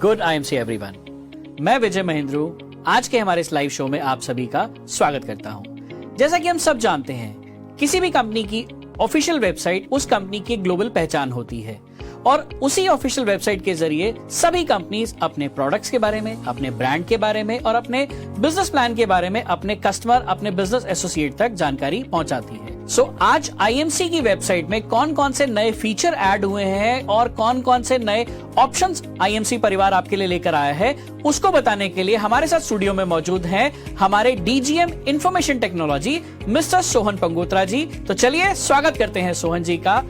Good IMC everyone. मैं विजय महेंद्रू आज के हमारे इस लाइव शो में आप सभी का स्वागत करता हूं। जैसा कि हम सब जानते हैं, किसी भी कंपनी की ऑफिशियल वेबसाइट उस कंपनी की ग्लोबल पहचान होती है और उसी ऑफिशियल वेबसाइट के जरिए सभी कंपनीज अपने प्रोडक्ट्स के बारे में, अपने ब्रांड के बारे में और अपने बिजनेस प्लान के बारे में अपने कस्टमर, अपने बिजनेस एसोसिएट तक जानकारी पहुंचाती है। आज आईएमसी की वेबसाइट में कौन कौन से नए फीचर ऐड हुए हैं और कौन कौन से नए ऑप्शंस आईएमसी परिवार आपके लिए लेकर आया है, उसको बताने के लिए हमारे साथ स्टूडियो में मौजूद हैं हमारे DGM information technology mister Sohan Pangotra ji. तो चलिए स्वागत करते हैं सोहन जी का।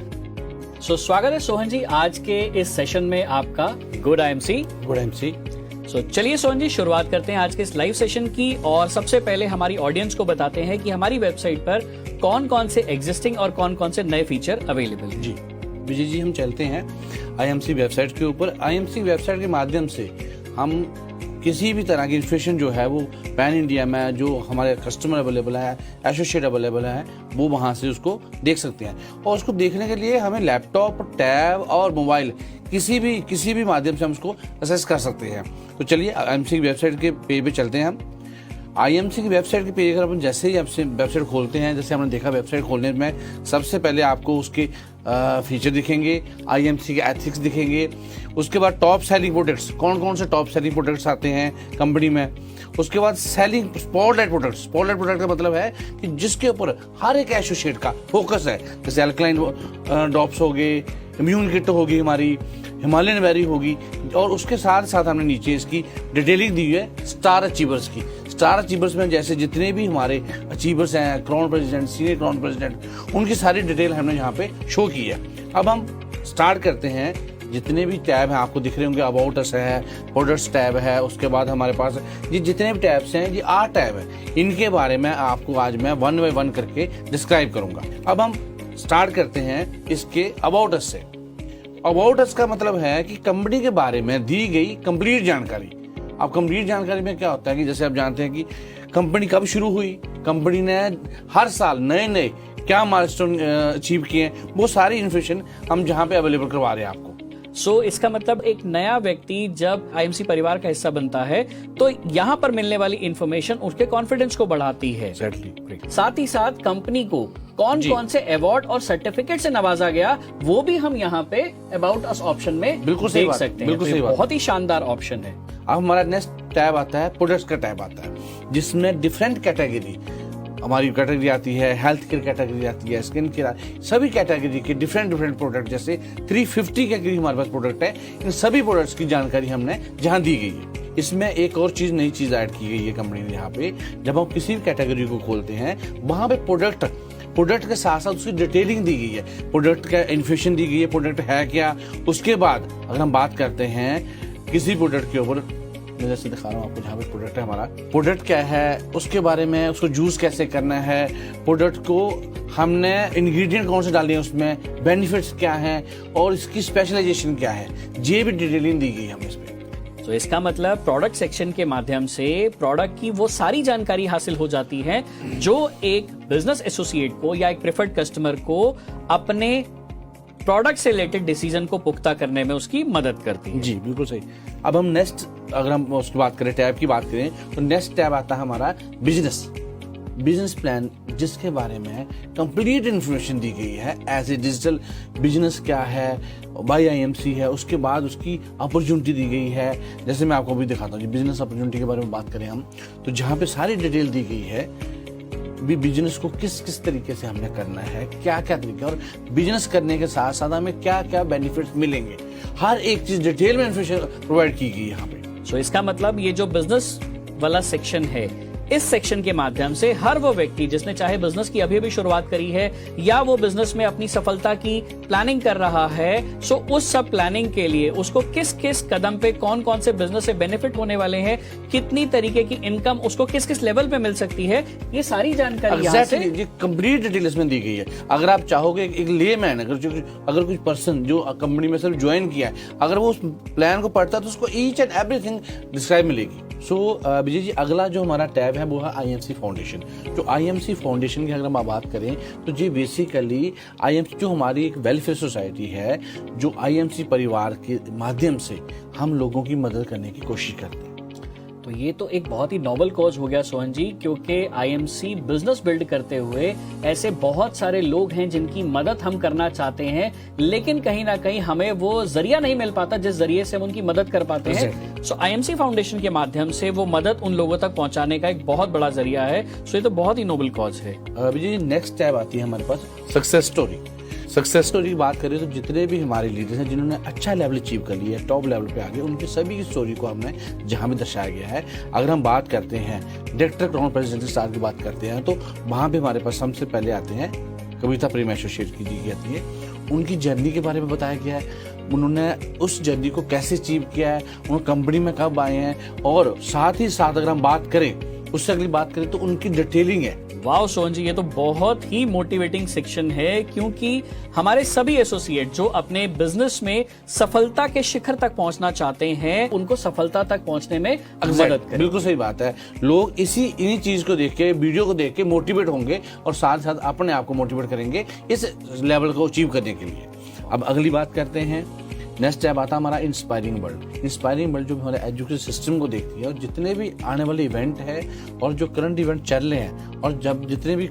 स्वागत है सोहन जी आज के इस सेशन में आपका। Good IMC. Good IMC. चलिए सोहन जी शुरुआत करते हैं आज के इस लाइव सेशन की और सबसे पहले हमारी ऑडियंस को बताते हैं कि हमारी वेबसाइट पर कौन कौन से एग्जिस्टिंग और कौन कौन से नए फीचर अवेलेबल हैं। जी विजय जी, हम चलते हैं आईएमसी वेबसाइट के ऊपर। आईएमसी वेबसाइट के माध्यम से हम किसी भी तरह की इन्फॉर्मेशन जो है वो पैन इंडिया में जो हमारे कस्टमर अवेलेबल है, एसोसिएट अवेलेबल है, वो वहाँ से उसको देख सकते हैं। और उसको देखने के लिए हमें लैपटॉप, टैब और मोबाइल किसी भी माध्यम से हम उसको एक्सेस कर सकते हैं। तो चलिए आईएमसी की वेबसाइट के पेज पे चलते हैं हम। आईएमसी की वेबसाइट के पेज पर अपन जैसे ही आपसे वेबसाइट खोलते हैं, जैसे हमने देखा वेबसाइट खोलने में सबसे पहले आपको उसके फीचर दिखेंगे, आईएमसी के एथिक्स दिखेंगे, उसके बाद टॉप सेलिंग प्रोडक्ट्स, कौन कौन से टॉप सेलिंग प्रोडक्ट्स आते हैं कंपनी में, उसके बाद selling spotlight products. Spotlight product का मतलब है कि जिसके ऊपर हर एक एसोसिएट का फोकस है, जैसे अल्कलाइन ड्रॉप्स हो गए, इम्यून किट होगी, हमारी हिमालयन बेरी होगी, और उसके साथ साथ हमने नीचे इसकी डिटेलिंग दी है स्टार अचीवर्स की। स्टार अचीवर्स में जैसे जितने भी हमारे अचीवर्स हैं, crown president, senior crown president, उनकी सारी डिटेल हमने यहाँ पे शो की है। अब हम स्टार्ट करते हैं। जितने भी टैब हैं आपको दिख रहे होंगे, अबाउट अस है, प्रोडक्ट्स टैब है, उसके बाद हमारे पास ये जितने भी टैब्स हैं, ये 8 टैब है। इनके बारे में आपको आज मैं 1 बाय 1 करके डिस्क्राइब करूंगा। अब हम स्टार्ट करते हैं इसके अबाउट अस से। अबाउट अस का मतलब है कि कंपनी के बारे में दी गई कंप्लीट जानकारी। अब कंप्लीट जानकारी में क्या होता है कि जैसे आप जानते हैं कि कंपनी कब शुरू हुई, कंपनी ने हर साल नए नए क्या माइलस्टोन अचीव किए हैं, वो सारी इन्फॉर्मेशन हम जहाँ पे अवेलेबल करवा रहे हैं आपको। इसका मतलब एक नया व्यक्ति जब आईएमसी परिवार का हिस्सा बनता है तो यहाँ पर मिलने वाली इंफॉर्मेशन उसके कॉन्फिडेंस को बढ़ाती है। साथ ही साथ कंपनी को कौन कौन से अवार्ड और सर्टिफिकेट से नवाजा गया, वो भी हम यहाँ पे अबाउट अस ऑप्शन में बिल्कुल देख सकते हैं। बिल्कुल बहुत ही शानदार ऑप्शन है। अब हमारा नेक्स्ट टैब आता है, प्रोडक्ट्स का टैब आता है, जिसमें डिफरेंट कैटेगरी हमारी कैटेगरी आती है, हेल्थ केयर कैटेगरी आती है, स्किन केयर, सभी कैटेगरी के डिफरेंट प्रोडक्ट, जैसे 350 कैटेगरी हमारे पास प्रोडक्ट है। इन सभी प्रोडक्ट्स की जानकारी हमने जहां दी गई है। इसमें एक और चीज, नई चीज ऐड की गई है कंपनी ने। यहाँ पे जब हम किसी भी कैटेगरी को खोलते हैं, वहां पे प्रोडक्ट के साथ साथ उसकी डिटेलिंग दी गई है, प्रोडक्ट का इन्फॉर्मेशन दी गई है, प्रोडक्ट है क्या। उसके बाद अगर हम बात करते हैं किसी प्रोडक्ट के ऊपर, मैं जैसे दिखा रहा हूँ आपको, जहाँ पे प्रोडक्ट है हमारा, प्रोडक्ट क्या है, उसके बारे में, उसको यूज कैसे करना है, प्रोडक्ट को हमने इंग्रेडिएंट कौन से डालने हैं, उसमें बेनिफिट्स क्या हैं और इसकी स्पेशलाइजेशन क्या है, ये भी डिटेलिंग दी गई है हमें इसमें। तो इसका मतलब प्रोडक्ट सेक्शन के माध्यम से प्रोडक्ट की वो सारी जानकारी हासिल हो जाती है जो एक बिजनेस एसोसिएट को या एक प्रेफर्ड कस्टमर को अपने प्रोडक्ट से रिलेटेड डिसीजन को पुख्ता करने में उसकी मदद करती है। जी बिल्कुल सही। अब हम नेक्स्ट, अगर हम उसकी बात करें, टैब की बात करें, तो नेक्स्ट टैब आता है हमारा बिजनेस प्लान, जिसके बारे में कंप्लीट इंफॉर्मेशन दी गई है। एज ए डिजिटल बिजनेस क्या है, बाय आईएमसी है, उसके बाद उसकी अपॉर्चुनिटी दी गई है। जैसे मैं आपको अभी दिखाता हूँ, बिजनेस अपॉर्चुनिटी के बारे में बात करें हम, तो जहाँ पे सारी डिटेल दी गई है भी बिजनेस को किस तरीके से हमने करना है, क्या क्या तरीके, और बिजनेस करने के साथ साथ हमें क्या क्या बेनिफिट्स मिलेंगे, हर एक चीज डिटेल में इंफॉर्मेशन प्रोवाइड की गई यहाँ पे। इसका मतलब ये जो बिजनेस वाला सेक्शन है, इस सेक्शन के माध्यम से हर वो व्यक्ति जिसने चाहे बिजनेस की अभी शुरुआत करी है या वो बिजनेस में अपनी सफलता की प्लानिंग कर रहा है, उस सब प्लानिंग के लिए उसको किस किस कदम पे कौन कौन से बिजनेस से बेनिफिट होने वाले हैं, कितनी तरीके की इनकम उसको किस किस लेवल पे मिल सकती है, ये सारी जानकारी यहाँ से कंप्लीट डिटेल इसमें दी गई है। अगर आप चाहोगे एक लेमैन, अगर कुछ पर्सन जो कंपनी में सिर्फ ज्वाइन किया है, अगर वो उस प्लान को पढ़ता है तो उसको ईच एंड एवरीथिंग डिस्क्राइब मिलेगी। विजय जी, अगला जो हमारा टैब टैब है वो है IMC फाउंडेशन। जो IMC फाउंडेशन की अगर हम बात करें तो ये बेसिकली IMC जो हमारी एक वेलफेयर सोसाइटी है, जो IMC परिवार के माध्यम से हम लोगों की मदद करने की कोशिश करते हैं। तो ये तो एक बहुत ही नोबल कॉज हो गया सोहन जी, क्योंकि IMC बिजनेस बिल्ड करते हुए ऐसे बहुत सारे लोग हैं जिनकी मदद हम करना चाहते हैं, लेकिन कहीं ना कहीं हमें वो जरिया नहीं मिल पाता जिस जरिए से हम उनकी मदद कर पाते हैं। सो IMC फाउंडेशन के माध्यम से वो मदद उन लोगों तक पहुंचाने का एक बहुत बड़ा जरिया है। सो ये तो बहुत ही नोबल कॉज है। विजय जी, नेक्स्ट टैब आती है हमारे पास सक्सेस स्टोरी। सक्सेस स्टोरी की बात करें तो जितने भी हमारे लीडर्स हैं जिन्होंने अच्छा लेवल अचीव कर लिया है, टॉप लेवल पे आ गए, उनकी सभी की स्टोरी को हमने जहां भी दर्शाया गया है। अगर हम बात करते हैं डायरेक्टर क्राउन प्रेसिडेंसी स्टार की बात करते हैं तो वहां पे हमारे पास सबसे पहले आते हैं कविता प्रेम एसोसिएट की जी आती है। उनकी जर्नी के बारे में बताया गया है, उन्होंने उस जर्नी को कैसे अचीव किया है, उन्होंने कंपनी में कब आए हैं, और साथ ही साथ अगर हम बात करें उससे अगली बात करें तो उनकी डिटेलिंग है। वाह सोहन जी, ये तो बहुत ही मोटिवेटिंग सेक्शन है, क्योंकि हमारे सभी एसोसिएट जो अपने बिजनेस में सफलता के शिखर तक पहुंचना चाहते हैं, उनको सफलता तक पहुंचने में मदद करें। बिल्कुल सही बात है। लोग इन्हीं चीज को देख के, वीडियो को देख के मोटिवेट होंगे और साथ साथ अपने आप को मोटिवेट करेंगे इस लेवल को अचीव करने के लिए। अब अगली बात करते हैं, नेक्स्ट टैब आता है हमारा इंस्पायरिंग वर्ल्ड। इंस्पायरिंग वर्ल्ड जो हमारे एजुकेशन सिस्टम को देखती है और जितने भी आने वाले इवेंट है और जो करंट इवेंट चल रहे हैं और जब जितने भी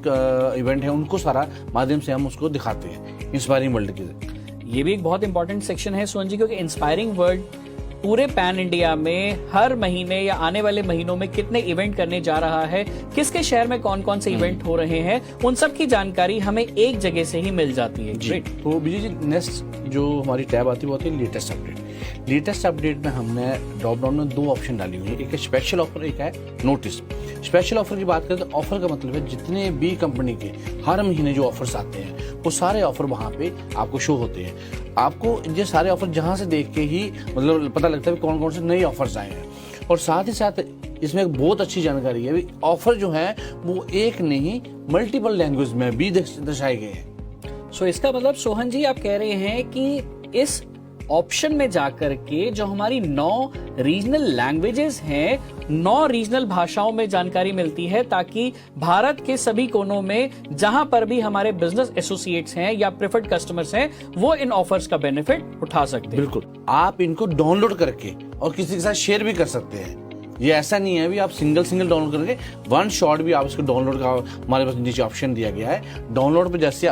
इवेंट हैं उनको सारा माध्यम से हम उसको दिखाते हैं इंस्पायरिंग वर्ल्ड के। ये भी एक बहुत इंपॉर्टेंट सेक्शन है सोहन जी, क्योंकि इंस्पायरिंग वर्ल्ड पूरे पैन इंडिया में हर महीने या आने वाले महीनों में कितने इवेंट करने जा रहा है, किसके शहर में कौन कौन से इवेंट हो रहे हैं, उन सब की जानकारी हमें एक जगह से ही मिल जाती है। ग्रेट। तो विजय जी, नेक्स्ट जो हमारी टैब आती है वो होती है लेटेस्ट अपडेट। लेटेस्ट अपडेट में हमने ड्रॉप डाउन में 2 ऑप्शन डाली हुई है, एक है स्पेशल ऑफर, एक है नोटिस। स्पेशल ऑफर की बात करें तो ऑफर का मतलब है जितने भी कंपनी के हर महीने जो ऑफर्स आते हैं वो सारे ऑफर वहां पे आपको शो होते हैं। आपको ये सारे ऑफर जहां से देख के ही मतलब पता लगता है कौन कौन से नए ऑफर्स आए हैं। और साथ ही साथ इसमें एक बहुत अच्छी जानकारी है, ऑफर जो है वो एक नहीं मल्टीपल लैंग्वेज में भी दर्शाए गए हैं। सो इसका मतलब सोहन जी आप कह रहे हैं कि इस ऑप्शन में जाकर के जो हमारी 9 रीजनल लैंग्वेजेस हैं, 9 रीजनल भाषाओं में जानकारी मिलती है, ताकि भारत के सभी कोनों में जहां पर भी हमारे बिजनेस एसोसिएट्स हैं या प्रेफर्ड कस्टमर्स हैं वो इन ऑफर्स का बेनिफिट उठा सकते हैं। बिल्कुल, आप इनको डाउनलोड करके और किसी के साथ शेयर भी कर सकते हैं। ये ऐसा नहीं है भी आप सिंगल डाउनलोड करके वन शॉट भी आप इसको डाउनलोड का हमारे पास नीचे ऑप्शन दिया गया है। डाउनलोड पे जैसे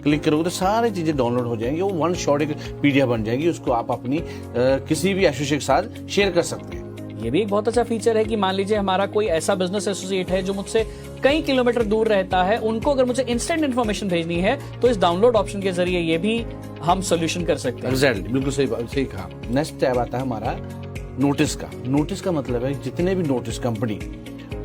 क्लिक करोगे तो सारी चीजें डाउनलोड हो जाएंगी, वो वन शॉट एक PDF बन जाएगी, उसको आप अपनी किसी भी एसोसिएट के साथ शेयर कर सकते हैं। ये भी एक बहुत अच्छा फीचर है कि मान लीजिए हमारा कोई ऐसा बिजनेस एसोसिएट है जो मुझसे कई किलोमीटर दूर रहता है, उनको अगर मुझे इंस्टेंट इन्फॉर्मेशन भेजनी है तो इस डाउनलोड ऑप्शन के जरिए ये भी हम सोल्यूशन कर सकते हैं। एग्जैक्टली, बिल्कुल सही कहा। नेक्स्ट टैब आता है हमारा नोटिस का। नोटिस का मतलब है जितने भी नोटिस कंपनी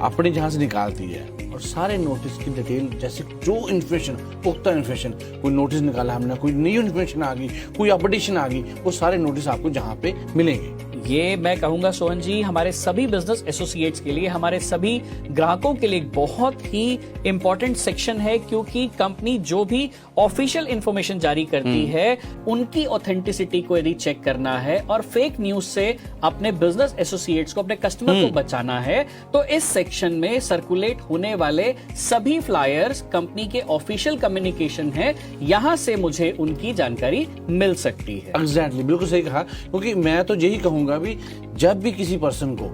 अपने जहां से निकालती है और सारे नोटिस की डिटेल, जैसे जो इन्फॉर्मेशन, पुख्ता इन्फॉर्मेशन, कोई नोटिस निकाला हमने, कोई नई इन्फॉर्मेशन आ गई, कोई अपडेशन आ गई, वो सारे नोटिस आपको जहां पे मिलेंगे। ये मैं कहूंगा सोहन जी हमारे सभी बिजनेस एसोसिएट्स के लिए, हमारे सभी ग्राहकों के लिए एक बहुत ही इंपॉर्टेंट सेक्शन है, क्योंकि कंपनी जो भी ऑफिशियल इंफॉर्मेशन जारी करती है उनकी ऑथेंटिसिटी को यदि चेक करना है और फेक न्यूज से अपने बिजनेस एसोसिएट्स को, अपने कस्टमर को बचाना है, तो इस सेक्शन में सर्कुलेट होने वाले सभी फ्लायर्स कंपनी के ऑफिशियल कम्युनिकेशन है, यहां से मुझे उनकी जानकारी मिल सकती है। एग्जैक्टली, बिल्कुल सही कहा। क्योंकि मैं तो यही कहूंगा भी जब भी किसी पर्सन को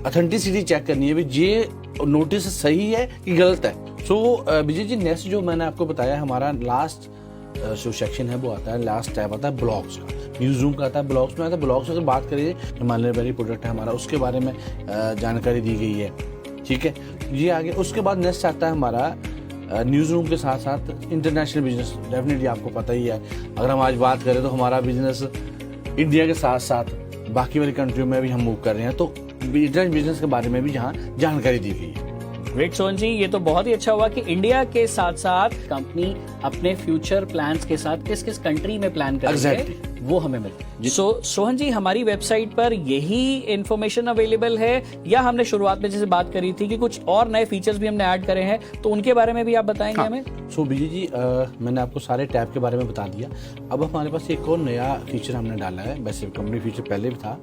ऑथेंटिसिटी चेक करनी है भी ये नोटिस सही है कि गलत है। सो विजय जी, नेक्स्ट जो मैंने आपको बताया हमारा लास्ट जो सेक्शन है वो आता है, लास्ट टैब आता है ब्लॉग्स का। न्यूज रूम का आता है, ब्लॉग्स में आता है। ब्लॉग्स अगर बात करिए, हिमालय बेरी प्रोडक्ट है हमारा, उसके बारे में जानकारी दी गई है। ठीक है, ये आगे उसके बाद नेक्स्ट आता है हमारा न्यूज रूम के साथ साथ इंटरनेशनल बिजनेस। डेफिनेटली आपको पता ही है, अगर हम आज बात करें तो हमारा बिजनेस इंडिया के साथ साथ बाकी वाली कंट्रियों में भी हम मूव कर रहे हैं, तो इंटरनेशनल बिजनेस के बारे में भी जहाँ जानकारी दी गई है। ग्रेट सोहन जी, ये तो बहुत ही अच्छा हुआ कि इंडिया के साथ साथ कंपनी अपने फ्यूचर प्लान्स के साथ किस किस कंट्री में प्लान कर रही है वो हमें मिले। सो सोहन जी, हमारी वेबसाइट पर यही इंफॉर्मेशन अवेलेबल है या हमने शुरुआत में जैसे बात करी थी कि कुछ और नए फीचर्स भी हमने ऐड करे हैं, तो उनके बारे में भी आप बताएंगे हमें? सो विजय जी, मैंने आपको सारे टैब के बारे में बता दिया। अब हमारे पास एक और नया फीचर हमने डाला है, वैसे कंपनी फीचर पहले भी था,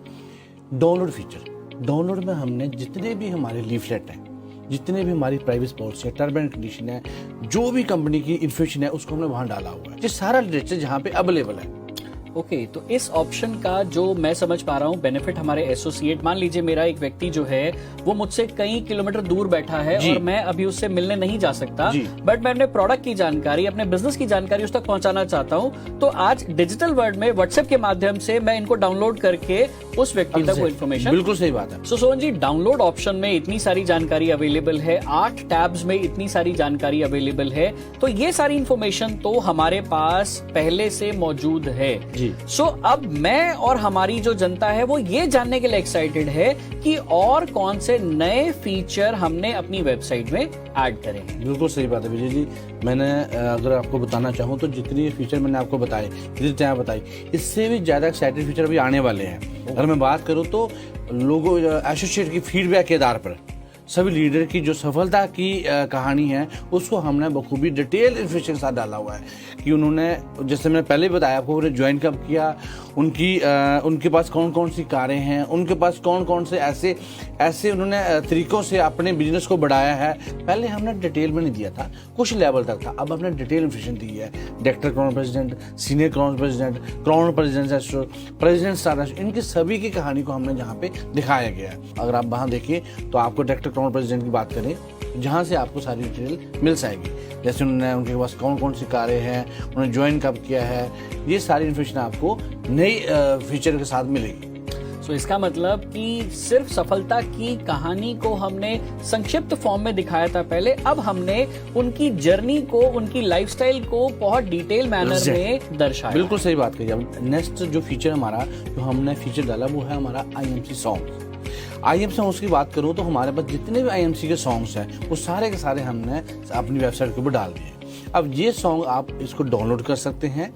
डाउनलोड फीचर। डाउनलोड में हमने जितने भी हमारे लीफलेट हैं जितने भी हमारी प्राइवेट पॉलिसी है, टर्म एंड कंडीशन है, जो भी कंपनी की इन्फॉर्मेशन है उसको हमने वहां डाला हुआ है। ये सारा लिटरेचर जहाँ पे अवेलेबल है। ओके तो इस ऑप्शन का जो मैं समझ पा रहा हूँ बेनिफिट हमारे एसोसिएट, मान लीजिए मेरा एक व्यक्ति जो है वो मुझसे कई किलोमीटर दूर बैठा है और मैं अभी उससे मिलने नहीं जा सकता, बट मैं अपने प्रोडक्ट की जानकारी, अपने बिजनेस की जानकारी उस तक पहुंचाना चाहता हूँ, तो आज डिजिटल वर्ल्ड में व्हाट्सएप के माध्यम से मैं इनको डाउनलोड करके उस व्यक्ति तक वो इन्फॉर्मेशन। बिल्कुल सही बात है। सो सोहन जी, डाउनलोड ऑप्शन में इतनी सारी जानकारी अवेलेबल है, 8 टैब्स में इतनी सारी जानकारी अवेलेबल है, तो ये सारी इन्फॉर्मेशन तो हमारे पास पहले से मौजूद है जी। सो अब मैं और हमारी जो जनता है वो ये जानने के लिए एक्साइटेड है कि और कौन से नए फीचर हमने अपनी वेबसाइट में ऐड करे हैं। बिल्कुल सही बात है विजय जी। मैंने अगर आपको बताना चाहूँ तो जितनी फीचर मैंने आपको बताए, जितनी चाहे बताई, इससे भी ज्यादा एक्साइटेड फीचर अभी आने वाले हैं। अगर मैं बात करूँ तो लोगों एसोसिएट की फीडबैक के आधार पर सभी लीडर की जो सफलता की कहानी है उसको हमने बखूबी डिटेल इन्फॉर्मेशन के साथ डाला हुआ है कि उन्होंने, जैसे मैंने पहले बताया आपको, उन्होंने ज्वाइन कब किया, उनके पास कौन कौन सी कारें हैं, उनके पास कौन कौन से ऐसे उन्होंने तरीकों से अपने बिजनेस को बढ़ाया है। पहले हमने डिटेल में नहीं दिया था, कुछ लेवल तक था, अब हमने डिटेल इन्फॉर्मेशन दी है। Director crown president, senior crown president, crown president star, इनकी सभी की कहानी को हमने जहाँ पे दिखाया गया है। अगर आप वहाँ देखिए तो आपको डायरेक्टर क्राउन प्रेसिडेंट की बात करें, जहाँ से आपको सारी डिटेल मिल जाएगी, जैसे उनके पास कौन कौन सी कारें हैं, उन्होंने ज्वाइन कब किया है, ये सारी इन्फॉर्मेशन आपको नई फीचर के साथ मिलेगी। सो इसका मतलब कि सिर्फ सफलता की कहानी को हमने संक्षिप्त फॉर्म में दिखाया था पहले, अब हमने उनकी जर्नी को, उनकी लाइफस्टाइल को बहुत डिटेल मैनर में दर्शाया। बिल्कुल सही बात कही। अब नेक्स्ट जो फीचर हमारा, जो हमने फीचर डाला वो है हमारा IMC सॉन्ग। IMC सॉन्ग्स की बात करूं तो हमारे पास जितने भी IMC के सॉन्ग्स हैं वो सारे के सारे हमने अपनी वेबसाइट के ऊपर डाल दिए। अब ये सॉन्ग आप इसको डाउनलोड कर सकते हैं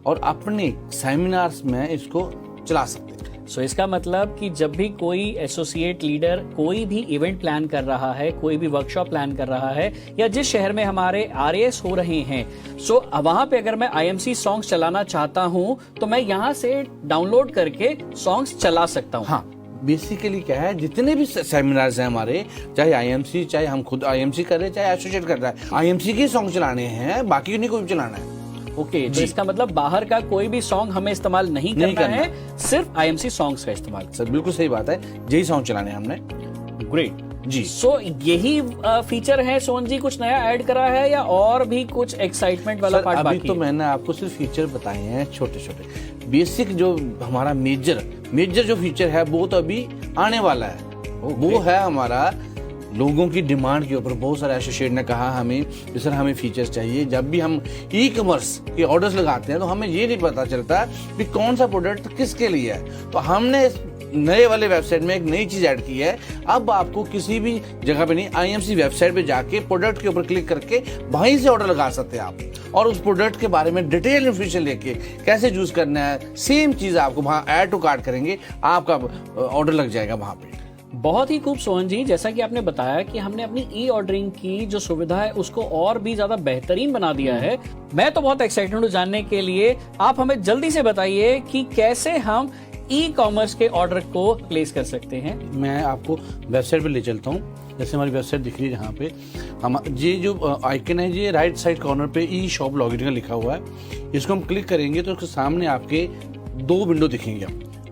और अपने सेमिनार्स में इसको चला सकते हैं। सो इसका मतलब कि जब भी कोई एसोसिएट लीडर कोई भी इवेंट प्लान कर रहा है, कोई भी वर्कशॉप प्लान कर रहा है, या जिस शहर में हमारे RAS हो रहे हैं, सो वहां पे अगर मैं IMC सॉन्ग्स चलाना चाहता हूं तो मैं यहां से डाउनलोड करके सॉन्ग्स चला सकता हूं। हाँ, बेसिकली क्या है, जितने भी सेमिनार्स हैं हमारे, चाहे IMC, चाहे हम खुद IMC कर रहे हैं, चाहे एसोसिएट कर रहा है, IMC के सॉन्ग चलाने हैं, बाकी नहीं कोई भी चलाना है। ओके, तो इसका मतलब बाहर का कोई भी सॉन्ग हमें इस्तेमाल नहीं करना है, सिर्फ IMC सॉन्ग्स का इस्तेमाल। सर बिल्कुल सही बात है, यही सॉन्ग चलाने हैं हमने। ग्रेट जी। सो यही फीचर है सोहन जी, कुछ नया ऐड करा है या और भी कुछ एक्साइटमेंट वाला पार्ट बाकी? अभी तो मैंने आपको सिर्फ फीचर बताए हैं छोटे छोटे। बेसिक जो हमारा मेजर जो फीचर है वो तो अभी आने वाला है। वो है हमारा लोगों की डिमांड के ऊपर। बहुत सारे एसोसिएट ने कहा हमें कि सर हमें फीचर्स चाहिए। जब भी हम ई-कॉमर्स के ऑर्डर्स लगाते हैं तो हमें ये नहीं पता चलता कि कौन सा प्रोडक्ट किसके लिए है, तो हमने नए वाले वेबसाइट में एक नई चीज ऐड की है। अब आपको किसी भी जगह पे नहीं, IMC वेबसाइट पे जाके प्रोडक्ट के ऊपर क्लिक करके वहीं से ऑर्डर लगा सकते हैं आप, और उस प्रोडक्ट के बारे में डिटेल इन्फॉर्मेशन लेके कैसे यूज करना है, सेम चीज आपको वहां ऐड टू कार्ट करेंगे, आपका ऑर्डर लग जाएगा वहां पे। बहुत ही खूब सोहन जी, जैसा कि आपने बताया कि हमने अपनी ई-ऑर्डरिंग की जो सुविधा है उसको और भी ज्यादा बेहतरीन बना दिया है। मैं तो बहुत एक्साइटेड हूँ जानने के लिए। आप हमें जल्दी से बताइए कि कैसे हम ई-कॉमर्स के ऑर्डर को प्लेस कर सकते हैं। मैं आपको वेबसाइट पे ले चलता हूँ। जैसे हमारी वेबसाइट दिख रही है, जहाँ पे हम ये जो आइकन है, ये राइट साइड कॉर्नर पे ई-शॉप लॉगिन का लिखा हुआ है। इसको हम क्लिक करेंगे तो उसके सामने आपके 2 विंडो दिखेंगे।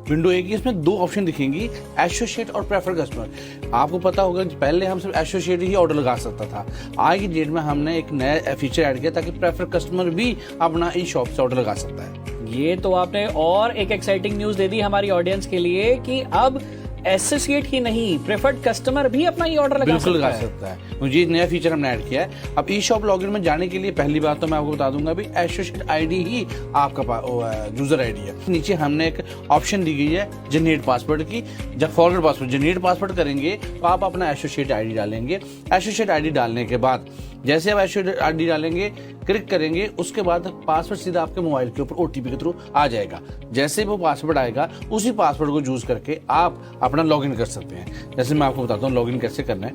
विंडो एक ही, इसमें 2 ऑप्शन दिखेंगी, एसोसिएट और प्रेफर कस्टमर। आपको पता होगा पहले हम सिर्फ एसोसिएट ही ऑर्डर लगा सकता था। आज की डेट में हमने एक नया फीचर ऐड किया ताकि प्रेफर कस्टमर भी अपना ई-शॉप से ऑर्डर लगा सकता है। ये तो आपने और एक एक्साइटिंग न्यूज दे दी हमारी ऑडियंस के लिए कि अब एसोसिएट ही नहीं, प्रेफर्ड कस्टमर भी अपना ई ऑर्डर लगा सकता है। ये नया फीचर हमने ऐड किया है। अब ई शॉप लॉगिन में जाने के लिए पहली बात तो मैं आपको बता दूंगा भी एसोसिएट आईडी ही आपका यूजर आईडी है। नीचे हमने एक ऑप्शन दी गई है जनरेट पासवर्ड की। जब फॉरवर्ड पासवर्ड जनरेट पासवर्ड करेंगे तो आप अपना एसोसिएट आईडी डालेंगे। एसोसिएट आईडी डालने के बाद जैसे आप एसोसिएट आईडी डालेंगे, क्लिक करेंगे, उसके बाद पासवर्ड सीधा आपके मोबाइल के ऊपर ओटीपी के थ्रू आ जाएगा। जैसे वो पासवर्ड आएगा उसी पासवर्ड को यूज करके आप अपना लॉगिन कर सकते हैं। जैसे मैं आपको बताता हूँ लॉगिन कैसे करना है।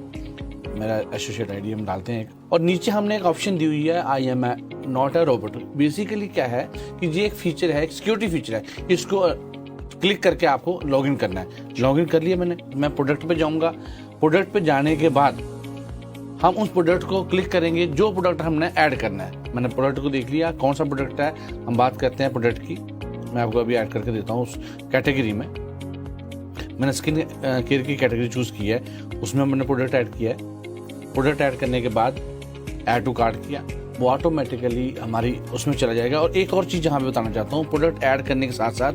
मेरा एसोसिएट आईडी हम डालते हैं और नीचे हमने एक ऑप्शन दी हुई है I am not a robot. Basically क्या है कि ये एक फीचर है, एक सिक्योरिटी फीचर है। इसको क्लिक करके आपको लॉगिन करना है। लॉगिन कर लिया मैंने। मैं प्रोडक्ट पे जाऊंगा। प्रोडक्ट पे जाने के बाद हम उस प्रोडक्ट को क्लिक करेंगे जो प्रोडक्ट हमने ऐड करना है। मैंने प्रोडक्ट को देख लिया कौन सा प्रोडक्ट है, हम बात करते हैं प्रोडक्ट की। मैं आपको अभी ऐड करके देता हूँ उस कैटेगरी में। मैंने स्किन केयर की कैटेगरी चूज की है, उसमें मैंने प्रोडक्ट ऐड किया है। प्रोडक्ट ऐड करने के बाद ऐड टू कार्ट किया, वो ऑटोमेटिकली हमारी उसमें चला जाएगा। और एक और चीज़ यहाँ पे बताना चाहता हूँ, प्रोडक्ट ऐड करने के साथ साथ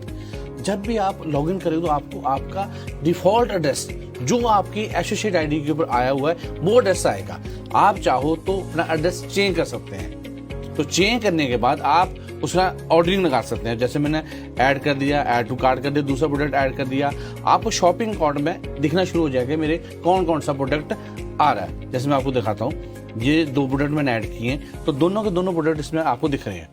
जब भी आप लॉगिन करेंगे तो आपको आपका डिफॉल्ट एड्रेस जो आपकी एसोसिएट आईडी के ऊपर आया हुआ है वो एड्रेस आएगा। आप चाहो तो अपना एड्रेस चेंज कर सकते हैं। तो चेंज करने के बाद आप उसका ऑर्डरिंग लगा सकते हैं। जैसे मैंने ऐड कर दिया, ऐड टू कार्ट कर दिया, दूसरा प्रोडक्ट ऐड कर दिया, आपको शॉपिंग कार्ट में दिखना शुरू हो जाएगा मेरे कौन कौन सा प्रोडक्ट आ रहा है। जैसे मैं आपको दिखाता हूँ, ये 2 प्रोडक्ट मैंने ऐड किए हैं तो दोनों के दोनों प्रोडक्ट इसमें आपको दिख रहे हैं।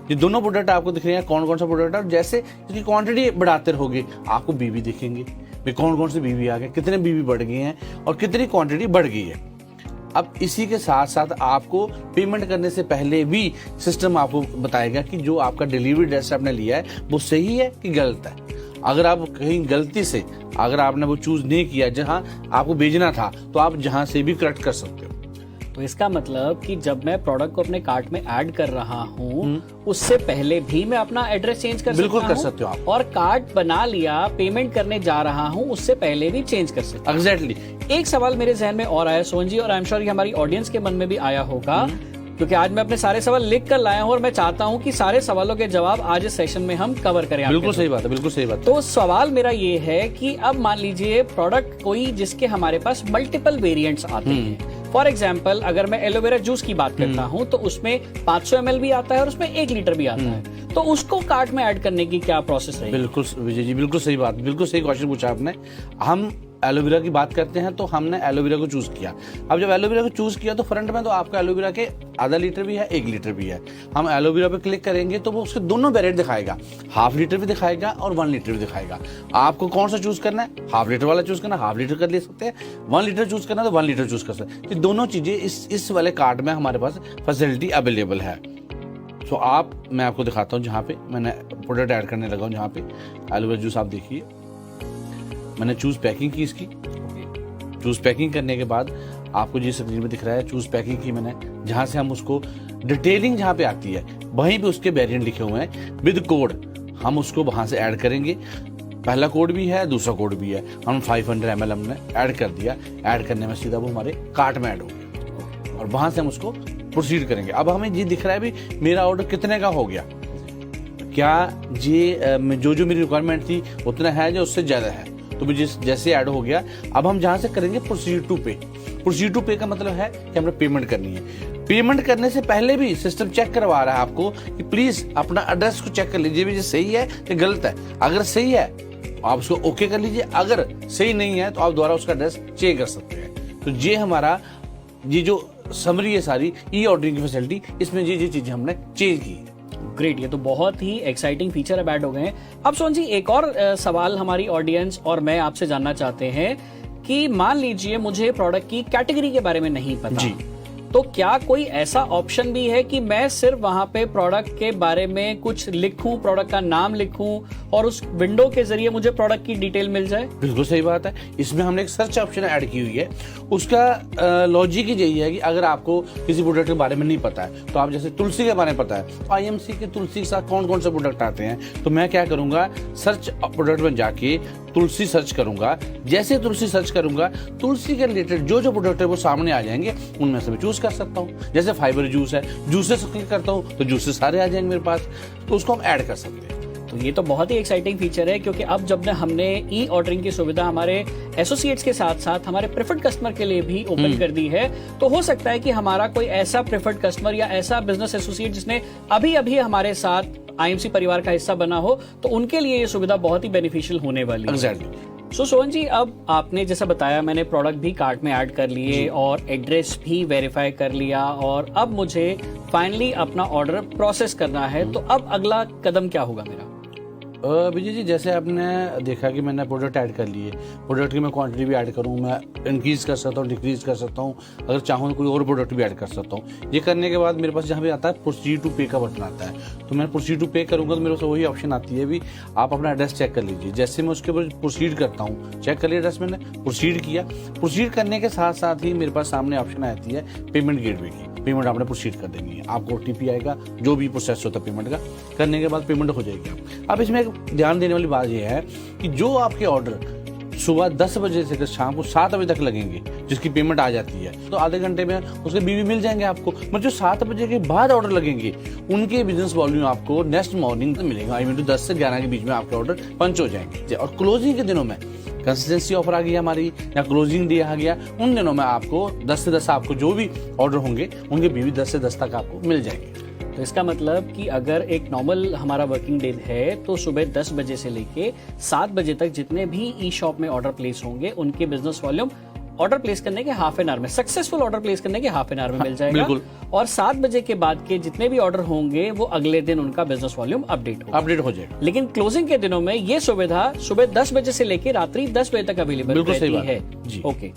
ये दोनों प्रोडक्ट आपको दिख रहे हैं कौन कौन सा प्रोडक्ट है। और जैसे इसकी क्वांटिटी बढ़ाते रहोगे आपको बीबी दिखेंगे, भाई कौन कौन से बीबी आ गए, कितने बीबी बढ़ गए हैं और कितनी क्वांटिटी बढ़ गई है। अब इसी के साथ साथ आपको पेमेंट करने से पहले भी सिस्टम आपको बताएगा कि जो आपका डिलीवरी एड्रेस आपने लिया है वो सही है कि गलत है। अगर आप कहीं गलती से अगर आपने वो चूज नहीं किया जहां आपको भेजना था तो आप जहां से भी करेक्ट कर सकते हो। तो इसका मतलब कि जब मैं प्रोडक्ट को अपने कार्ट में ऐड कर रहा हूँ उससे पहले भी मैं अपना एड्रेस चेंज कर बिल्कुल सकता कर हूँ सकते हो आप। और कार्ट बना लिया, पेमेंट करने जा रहा हूँ उससे पहले भी चेंज कर सकता हूँ। एग्जैक्टली। एक सवाल मेरे जहन में और आया सोहन जी, और आई एम श्योर हमारी ऑडियंस के मन में भी आया होगा, क्योंकि आज मैं अपने सारे सवाल लिख कर लाया हूँ और मैं चाहता हूँ कि सारे सवालों के जवाब आज इस सेशन में हम कवर करें। बिल्कुल सही बात है, बिल्कुल सही बात है। तो सवाल मेरा ये है कि अब मान लीजिए प्रोडक्ट कोई जिसके हमारे पास मल्टीपल वेरिएंट्स आते हैं। फॉर एग्जाम्पल अगर मैं एलोवेरा जूस की बात करता हूँ तो उसमें 500 ml भी आता है और उसमें 1 लीटर भी आता है, तो उसको कार्ट में ऐड करने की क्या प्रोसेस रहेगी? बिल्कुल विजय जी, बिल्कुल सही बात, बिल्कुल सही क्वेश्चन पूछा आपने। हम एलोवेरा की बात करते हैं तो हमने एलोवेरा को चूज किया। अब जब एलोवेरा को चूज किया तो फ्रंट में तो आपका एलोवेरा के आधा लीटर भी है, 1 लीटर भी है। हम एलोवेरा पे क्लिक करेंगे तो वो उसके दोनों वेरिएंट दिखाएगा, हाफ लीटर भी दिखाएगा और 1 लीटर भी दिखाएगा। आपको कौन सा चूज करना है? हाफ लीटर वाला चूज करना, हाफ लीटर कर ले सकते हैं। 1 लीटर चूज करना तो 1 लीटर चूज कर सकते हैं। ये दोनों चीजें इस वाले कार्ड में हमारे पास फैसिलिटी अवेलेबल है। तो आप मैं आपको दिखाता हूँ जहाँ पे मैंने प्रोडक्ट ऐड करने लगा हूँ, जहाँ पे एलोवेरा जूस आप देखिए मैंने चूज पैकिंग की इसकी। चूज पैकिंग करने के बाद आपको जिस स्क्रीन में दिख रहा है चूज पैकिंग की मैंने, जहां से हम उसको डिटेलिंग जहां पे आती है वहीं पे उसके वेरिएंट लिखे हुए हैं विद कोड, हम उसको वहां से ऐड करेंगे। पहला कोड भी है, दूसरा कोड भी है। हम 500 ml हमने ऐड कर दिया। ऐड करने में सीधा वो हमारे कार्ट में ऐड हो गया और वहां से हम उसको प्रोसीड करेंगे। अब हमें ये दिख रहा है भी मेरा ऑर्डर कितने का हो गया, क्या ये जो मेरी रिक्वायरमेंट थी उतना है या उससे ज्यादा है। तो भी जैसे ऐड हो गया अब हम जहां से करेंगे प्रोसीड टू पे। प्रोसीड टू पे का मतलब है कि हमने पेमेंट करनी है। पेमेंट करने से पहले भी सिस्टम चेक करवा रहा है आपको कि प्लीज अपना एड्रेस को चेक कर लीजिए भी सही है या गलत है। अगर सही है आप उसको ओके कर लीजिए, अगर सही नहीं है तो आप दोबारा उसका एड्रेस चेक कर सकते हैं। तो ये हमारा ये जो समरी है सारी ई ऑर्डरिंग की फैसिलिटी, इसमें ये चीजें हमने चेंज की। ग्रेट, ये तो बहुत ही एक्साइटिंग फीचर अब ऐड हो गए हैं। अब सोहन जी एक और सवाल हमारी ऑडियंस और मैं आपसे जानना चाहते हैं कि मान लीजिए मुझे प्रोडक्ट की कैटेगरी के बारे में नहीं पता जी, तो क्या कोई ऐसा ऑप्शन भी है कि मैं सिर्फ वहां पे प्रोडक्ट के बारे में कुछ लिखूं, प्रोडक्ट का नाम लिखूं और उस विंडो के जरिए मुझे प्रोडक्ट की डिटेल मिल जाए? बिल्कुल सही बात है। इसमें हमने एक सर्च ऑप्शन ऐड की हुई है। उसका लॉजिक यही है कि अगर आपको किसी प्रोडक्ट के बारे में नहीं पता है तो आप जैसे तुलसी के बारे में पता है तो आईएमसी के तुलसी के साथ कौन कौन से प्रोडक्ट आते हैं, तो मैं क्या करूंगा सर्च प्रोडक्ट में जाके तुलसी सर्च करूंगा। जैसे तुलसी सर्च करूंगा तुलसी के रिलेटेड जो प्रोडक्ट है वो सामने आ जाएंगे, उनमें से मैं चूज कर सकता हूँ। जैसे फाइबर जूस है, जूसेस क्लिक करता हूँ तो जूसेस सारे आ जाएंगे मेरे पास, तो उसको हम ऐड कर सकते हैं। तो ये तो बहुत ही एक्साइटिंग फीचर है, क्योंकि अब जब हमने ई ऑर्डरिंग की सुविधा हमारे एसोसिएट्स के साथ साथ हमारे प्रेफर्ड कस्टमर के लिए भी ओपन कर दी है, तो हो सकता है कि हमारा कोई ऐसा प्रेफर्ड कस्टमर या ऐसा बिजनेस एसोसिएट जिसने अभी अभी हमारे साथ आईएमसी परिवार का हिस्सा बना हो, तो उनके लिए ये सुविधा बहुत ही बेनिफिशियल होने वाली है। एग्जैक्टली। सो सोहन जी, अब आपने जैसा बताया मैंने प्रोडक्ट भी कार्ट में ऐड कर लिए और एड्रेस भी वेरीफाई कर लिया और अब मुझे फाइनली अपना ऑर्डर प्रोसेस करना है, तो अब अगला कदम क्या होगा मेरा? विजय जी, जैसे आपने देखा कि मैंने प्रोडक्ट ऐड कर लिए, प्रोडक्ट की मैं क्वांटिटी भी ऐड करूँ, मैं इंक्रीज कर सकता हूँ, डिक्रीज कर सकता हूँ, अगर चाहूँ तो कोई और प्रोडक्ट भी ऐड कर सकता हूँ। ये करने के बाद मेरे पास जहाँ पे आता है प्रोसीड टू पे का बटन आता है, तो मैं प्रोसीड टू पे करूँगा तो मेरे पास वही ऑप्शन आती है भी आप अपना एड्रेस चेक कर लीजिए। जैसे मैं उसके ऊपर प्रोसीड करता हूँ, चेक कर लिया एड्रेस, मैंने प्रोसीड किया। प्रोसीड करने के साथ साथ ही मेरे पास सामने ऑप्शन आती है पेमेंट गेटवे की। पेमेंट आपने प्रोसीड कर देनी है, आपको OTP आएगा, जो भी प्रोसेस होता है पेमेंट का, करने के बाद पेमेंट हो जाएगी। अब इसमें एक ध्यान देने वाली बात यह है कि जो आपके ऑर्डर सुबह 10 बजे से शाम को 7 बजे तक लगेंगे, जिसकी पेमेंट आ जाती है, तो आधे घंटे में उसके बीवी मिल जाएंगे आपको। मतलब जो 7 बजे के बाद ऑर्डर लगेंगे, उनके बिजनेस वॉल्यूम आपको नेक्स्ट मॉर्निंग मिलेगा। आई मीन 10 से 11 के बीच में आपके ऑर्डर पंच हो जाएंगे। और क्लोजिंग के दिनों में कंसिस्टेंसी ऑफर आ गई हमारी, या क्लोजिंग डे आ गया, उन दिनों में आपको 10 से 10 आपको जो भी ऑर्डर होंगे उनके बीवी 10 से 10 तक आपको मिल जाएंगे। तो इसका मतलब कि अगर एक नॉर्मल हमारा वर्किंग डे है तो सुबह 10 बजे से लेके 7 बजे तक जितने भी ई शॉप में ऑर्डर प्लेस होंगे उनके बिजनेस वॉल्यूम ऑर्डर प्लेस करने के हाफ एन आवर में, सक्सेसफुल ऑर्डर प्लेस करने के हाफ एन आवर में मिल जाएगा। बिल्कुल। और 7 बजे के बाद के जितने भी ऑर्डर होंगे वो अगले दिन उनका बिजनेस वॉल्यूम अपडेट हो जाएगा। लेकिन क्लोजिंग के दिनों में ये सुविधा सुबह 10 बजे से लेकर रात्रि 10 बजे तक अवेलेबल रहती है जी। ओके।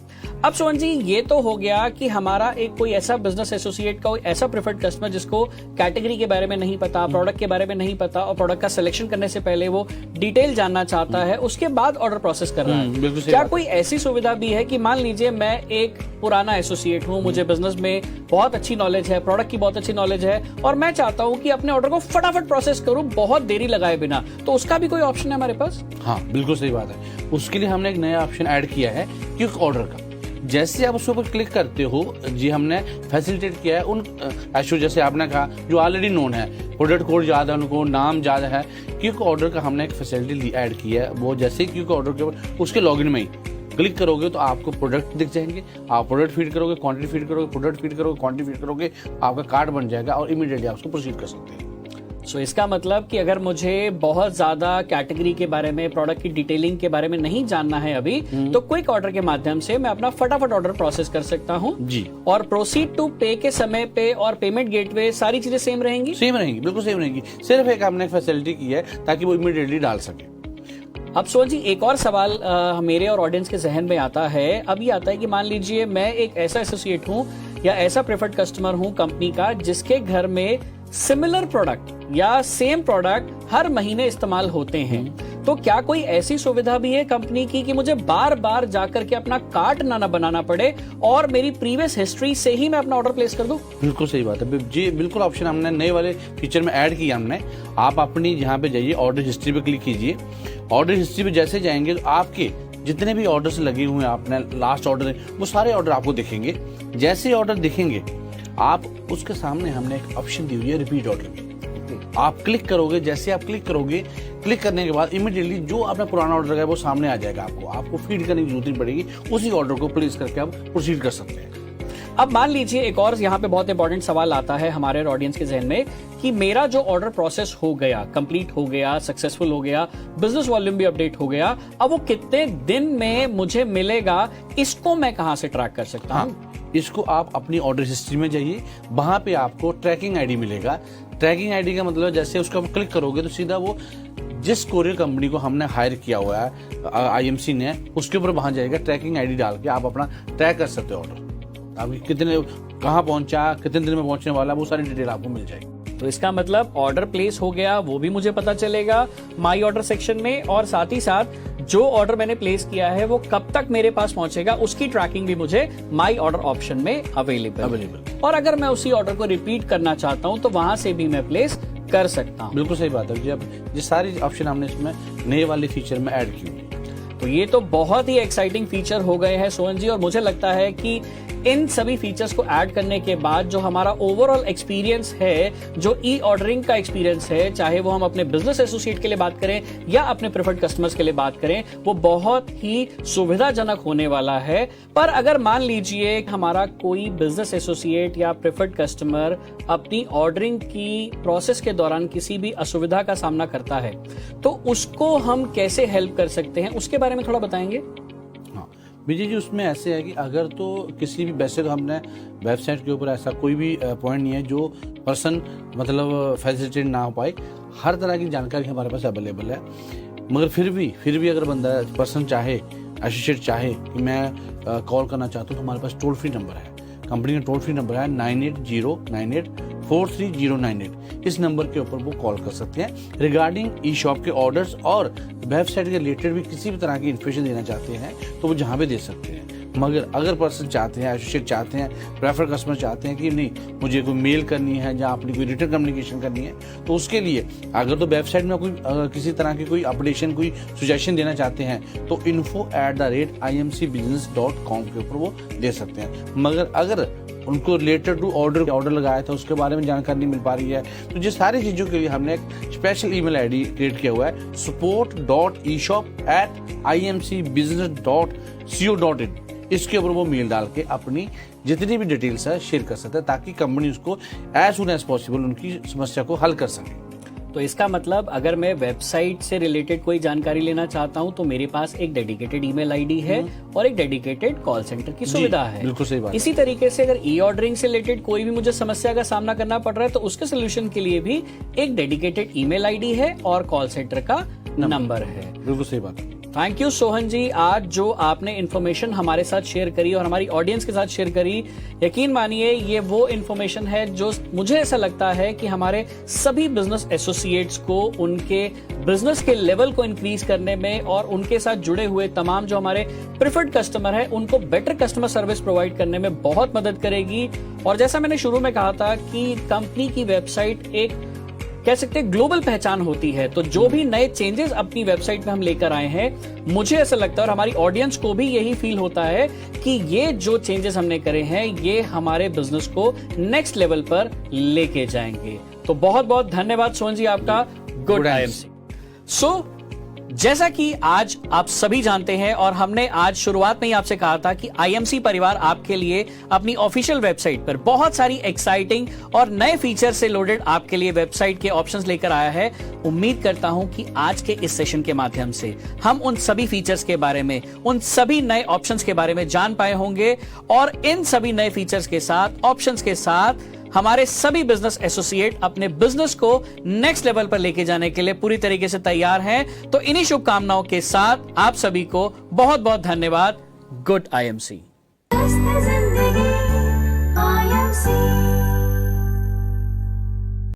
अब सोहन जी, ये तो हो गया कि हमारा एक कोई ऐसा बिजनेस एसोसिएट का कोई ऐसा प्रेफर्ड कस्टमर जिसको कैटेगरी के बारे में नहीं पता, प्रोडक्ट के बारे में नहीं पता और प्रोडक्ट का सिलेक्शन करने से पहले वो डिटेल जानना चाहता है, उसके बाद ऑर्डर प्रोसेस कर रहा है। क्या कोई ऐसी सुविधा भी है कि मान लीजिए मैं एक पुराना एसोसिएट हूं, मुझे बिजनेस में बहुत अच्छी नॉलेज है, प्रोडक्ट की बहुत अच्छी नॉलेज है और मैं चाहता हूं कि अपने ऑर्डर को फटाफट प्रोसेस करूं बहुत देरी लगाए बिना, तो उसका भी कोई ऑप्शन है हमारे पास? हाँ, बिल्कुल सही बात है। उसके लिए हमने एक नया ऑप्शन ऐड किया है, क्विक ऑर्डर का। जैसे आप उसके ऊपर क्लिक करते हो जी, हमने फैसिलिटेट किया है उन एशो, जैसे आपने कहा, जो ऑलरेडी नोन है, प्रोडक्ट कोड याद है उनको, नाम याद है, क्विक ऑर्डर का हमने एक फैसिलिटी ऐड किया है। वो जैसे ही क्विक ऑर्डर के ऊपर उसके लॉगिन में ही क्लिक करोगे तो आपको प्रोडक्ट दिख जाएंगे। आप प्रोडक्ट फीड करोगे, क्वांटिटी फीड करोगे, प्रोडक्ट फीड करोगे, क्वांटिटी फीड करोगे, आपका कार्ड बन जाएगा और इमीडिएटली आप उसको प्रोसीड कर सकते हैं। सो इसका मतलब कि अगर मुझे बहुत ज्यादा कैटेगरी के बारे में, प्रोडक्ट की डिटेलिंग के बारे में नहीं जानना है अभी, तो क्विक ऑर्डर के माध्यम से मैं अपना फटाफट ऑर्डर प्रोसेस कर सकता हूं जी। और प्रोसीड टू पे के समय पे और पेमेंट गेटवे सारी चीजें सेम रहेंगी? सेम रहेंगी, बिल्कुल सेम रहेंगी। सिर्फ एक हमने फैसिलिटी की है ताकि वो इमीडिएटली डाल सके। अब सोहन जी, एक और सवाल मेरे और ऑडियंस के जहन में आता है। अभी आता है कि मान लीजिए मैं एक ऐसा एसोसिएट हूं या ऐसा प्रेफर्ड कस्टमर हूं कंपनी का जिसके घर में सिमिलर प्रोडक्ट या सेम प्रोडक्ट हर महीने इस्तेमाल होते हैं, तो क्या कोई ऐसी सुविधा भी है कंपनी की कि मुझे बार बार जाकर के अपना कार्ट ना बनाना पड़े और मेरी प्रीवियस हिस्ट्री से ही मैं अपना ऑर्डर प्लेस कर दूं? बिल्कुल सही बात है जी, बिल्कुल ऑप्शन हमने नए वाले फीचर में ऐड किया हमने। आप अपनी यहाँ पे जाइए, ऑर्डर हिस्ट्री पे क्लिक कीजिए। ऑर्डर हिस्ट्री पे जैसे जाएंगे तो आपके जितने भी ऑर्डर्स लगे हुए हैं, आपने लास्ट ऑर्डर, वो सारे ऑर्डर आपको दिखेंगे। जैसे ही ऑर्डर दिखेंगे आप उसके सामने हमने एक ऑप्शन दी हुई है रिपीट ऑर्डर की, आप क्लिक करोगे। जैसे आप क्लिक करोगे, क्लिक करने के बाद इमीडिएटली जो आपने पुराना ऑर्डर है वो सामने आ जाएगा। आपको फीड करने की जरूरत नहीं पड़ेगी, उसी ऑर्डर को प्लेस करके आप प्रोसीड कर सकते हैं। अब मान लीजिए एक और यहाँ पे बहुत इंपॉर्टेंट सवाल आता है हमारे ऑडियंस के जहन में कि मेरा जो ऑर्डर प्रोसेस हो गया, कंप्लीट हो गया, सक्सेसफुल हो गया, बिजनेस वॉल्यूम भी अपडेट हो गया, अब वो कितने दिन में मुझे मिलेगा, इसको मैं कहां से ट्रैक कर सकता हूं? इसको आप अपनी ऑर्डर हिस्ट्री में जाइए, वहां पे आपको ट्रैकिंग आईडी मिलेगा। ट्रैकिंग आईडी का मतलब जैसे उसका क्लिक करोगे तो सीधा वो जिस कोरियर कंपनी को हमने हायर किया हुआ है IMC ने, उसके ऊपर वहां जाएगा। ट्रैकिंग आईडी डाल के आप अपना ट्रैक कर सकते हो ऑर्डर, अभी कितने, कहाँ पहुंचा, कितने दिन में पहुंचने वाला, वो सारी डिटेल आपको मिल जाएगी। तो इसका मतलब ऑर्डर प्लेस हो गया वो भी मुझे पता चलेगा माई ऑर्डर सेक्शन में, और साथ ही साथ जो ऑर्डर मैंने प्लेस किया है वो कब तक मेरे पास पहुंचेगा उसकी ट्रैकिंग भी मुझे माई ऑर्डर ऑप्शन में अवेलेबल। और अगर मैं उसी ऑर्डर को रिपीट करना चाहता हूं तो वहां से भी मैं प्लेस कर सकता हूं। बिल्कुल सही बात है जी। अब ये सारी ऑप्शन हमने इसमें नए वाले फीचर में ऐड की हुई। तो ये तो बहुत ही एक्साइटिंग फीचर हो गए हैं सोहन जी, और मुझे लगता है कि इन सभी फीचर्स को ऐड करने के बाद जो हमारा ओवरऑल एक्सपीरियंस है, जो ई ऑर्डरिंग का एक्सपीरियंस है, चाहे वो हम अपने बिजनेस एसोसिएट के लिए बात करें या अपने प्रेफर्ड कस्टमर्स के लिए बात करें, वो बहुत ही सुविधाजनक होने वाला है। पर अगर मान लीजिए हमारा कोई बिजनेस एसोसिएट या प्रेफर्ड कस्टमर अपनी ऑर्डरिंग की प्रोसेस के दौरान किसी भी असुविधा का सामना करता है, तो उसको हम कैसे हेल्प कर सकते हैं, उसके बारे में थोड़ा बताएंगे? विजय जी उसमें ऐसे है कि अगर तो किसी भी, वैसे तो हमने वेबसाइट के ऊपर ऐसा कोई भी पॉइंट नहीं है जो पर्सन मतलब फैसिलिटेट ना हो पाए, हर तरह की जानकारी हमारे पास अवेलेबल है। मगर फिर भी अगर बंदा पर्सन चाहे, एसोसिएट चाहे कि मैं कॉल करना चाहता हूँ, तो हमारे पास टोल फ्री नंबर है, कंपनी का टोल फ्री नंबर है 9809843098। इस नंबर के ऊपर वो कॉल कर सकते हैं रिगार्डिंग ई शॉप के ऑर्डर्स और वेबसाइट के रिलेटेड भी किसी भी तरह की इन्फॉर्मेशन देना चाहते हैं तो वो जहाँ भी दे सकते हैं। मगर अगर पर्सन चाहते हैं, एसोसिएट चाहते हैं, प्रेफर कस्टमर चाहते हैं कि नहीं मुझे कोई मेल करनी है या अपनी कोई रिटर्न कम्युनिकेशन करनी है, तो उसके लिए अगर तो वेबसाइट में कोई किसी तरह की कोई अपडेशन, कोई सजेशन देना चाहते हैं तो info@imcbusiness.com के ऊपर वो दे सकते हैं। मगर अगर उनको रिलेटेड टू ऑर्डर लगाया था उसके बारे में जानकारी नहीं मिल पा रही है, तो जिस सारी चीज़ों के लिए हमने एक स्पेशल ईमेल आईडी क्रिएट किया हुआ है support.eshop@imcbusiness.co.in। इसके ऊपर वो मेल डाल के अपनी जितनी भी डिटेल्स है शेयर कर सकते हैं ताकि कंपनी उसको एज सुन एज पॉसिबल उनकी समस्या को हल कर सके। तो इसका मतलब अगर मैं वेबसाइट से रिलेटेड कोई जानकारी लेना चाहता हूं तो मेरे पास एक डेडिकेटेड ईमेल आईडी है और एक डेडिकेटेड कॉल सेंटर की सुविधा है। बिल्कुल सही बात। इसी तरीके से अगर ई ऑर्डरिंग से रिलेटेड कोई भी मुझे समस्या का सामना करना पड़ रहा है तो उसके सोल्यूशन के लिए भी एक डेडिकेटेड ईमेल आईडी है और कॉल सेंटर का नंबर है। बिल्कुल सही बात। थैंक यू सोहन जी, आज जो आपने इन्फॉर्मेशन हमारे साथ शेयर करी और हमारी ऑडियंस के साथ शेयर करी, यकीन मानिए ये वो इन्फॉर्मेशन है जो मुझे ऐसा लगता है कि हमारे सभी बिजनेस एसोसिएट्स को उनके बिजनेस के लेवल को इंक्रीज करने में और उनके साथ जुड़े हुए तमाम जो हमारे प्रिफर्ड कस्टमर है उनको बेटर कस्टमर सर्विस प्रोवाइड करने में बहुत मदद करेगी। और जैसा मैंने शुरू में कहा था कि कंपनी की वेबसाइट एक कह सकते हैं ग्लोबल पहचान होती है, तो जो भी नए चेंजेस अपनी वेबसाइट में हम लेकर आए हैं, मुझे ऐसा लगता है और हमारी ऑडियंस को भी यही फील होता है कि ये जो चेंजेस हमने करे हैं ये हमारे बिजनेस को नेक्स्ट लेवल पर लेके जाएंगे। तो बहुत बहुत धन्यवाद सोहन जी आपका। Good IMC. जैसा कि आज आप सभी जानते हैं और हमने आज शुरुआत में ही आपसे कहा था कि आईएमसी परिवार आपके लिए अपनी ऑफिशियल वेबसाइट पर बहुत सारी एक्साइटिंग और नए फीचर से लोडेड आपके लिए वेबसाइट के ऑप्शंस लेकर आया है। उम्मीद करता हूं कि आज के इस सेशन के माध्यम से हम उन सभी फीचर्स के बारे में, उन सभी नए ऑप्शंस के बारे में जान पाए होंगे और इन सभी नए फीचर्स के साथ, ऑप्शंस के साथ हमारे सभी बिजनेस एसोसिएट अपने बिजनेस को नेक्स्ट लेवल पर लेके जाने के लिए पूरी तरीके से तैयार हैं। तो इन्हीं शुभकामनाओं के साथ आप सभी को बहुत बहुत धन्यवाद। Good IMC.